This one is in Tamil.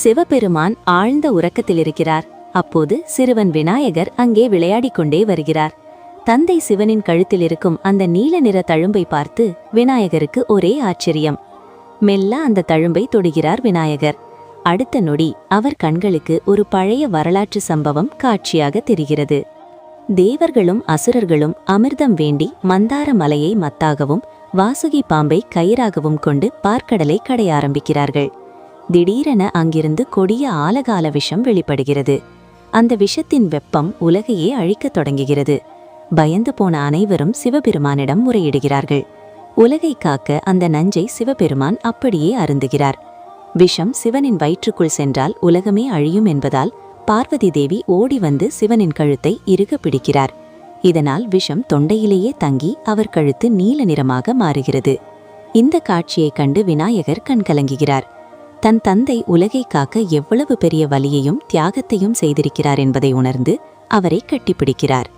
சிவபெருமான் ஆழ்ந்த உறக்கத்தில் இருக்கிறார். அப்போது சிறுவன் விநாயகர் அங்கே விளையாடிக் கொண்டே வருகிறார். தந்தை சிவனின் கழுத்தில் இருக்கும் அந்த நீல நிற தழும்பை பார்த்து விநாயகருக்கு ஒரே ஆச்சரியம். மெல்ல அந்த தழும்பை தொடுகிறார் விநாயகர். அடுத்த நொடி அவர் கண்களுக்கு ஒரு பழைய வரலாற்று சம்பவம் காட்சியாக தெரிகிறது. தேவர்களும் அசுரர்களும் அமிர்தம் வேண்டி மந்தார மலையை மத்தாகவும் வாசுகி பாம்பை கயிறாகவும் கொண்டு பார்க்கடலை கடைய ஆரம்பிக்கிறார்கள். திடீரென அங்கிருந்து கொடிய ஆலகால விஷம் வெளிப்படுகிறது. அந்த விஷத்தின் வெப்பம் உலகையே அழிக்கத் தொடங்குகிறது. பயந்து போன அனைவரும் சிவபெருமானிடம் முறையிடுகிறார்கள். உலகை காக்க அந்த நஞ்சை சிவபெருமான் அப்படியே அருந்துகிறார். விஷம் சிவனின் வயிற்றுக்குள் சென்றால் உலகமே அழியும் என்பதால் பார்வதி தேவி ஓடி வந்து சிவனின் கழுத்தை இறுக பிடிக்கிறார். இதனால் விஷம் தொண்டையிலேயே தங்கி அவர் கழுத்து நீல நிறமாக மாறுகிறது. இந்த காட்சியைக் கண்டு விநாயகர் கண்கலங்குகிறார். தன் தந்தை உலகை காக்க எவ்வளவு பெரிய வலியையும் தியாகத்தையும் செய்திருக்கிறார் என்பதை உணர்ந்து அவரை கட்டிப்பிடிக்கிறார்.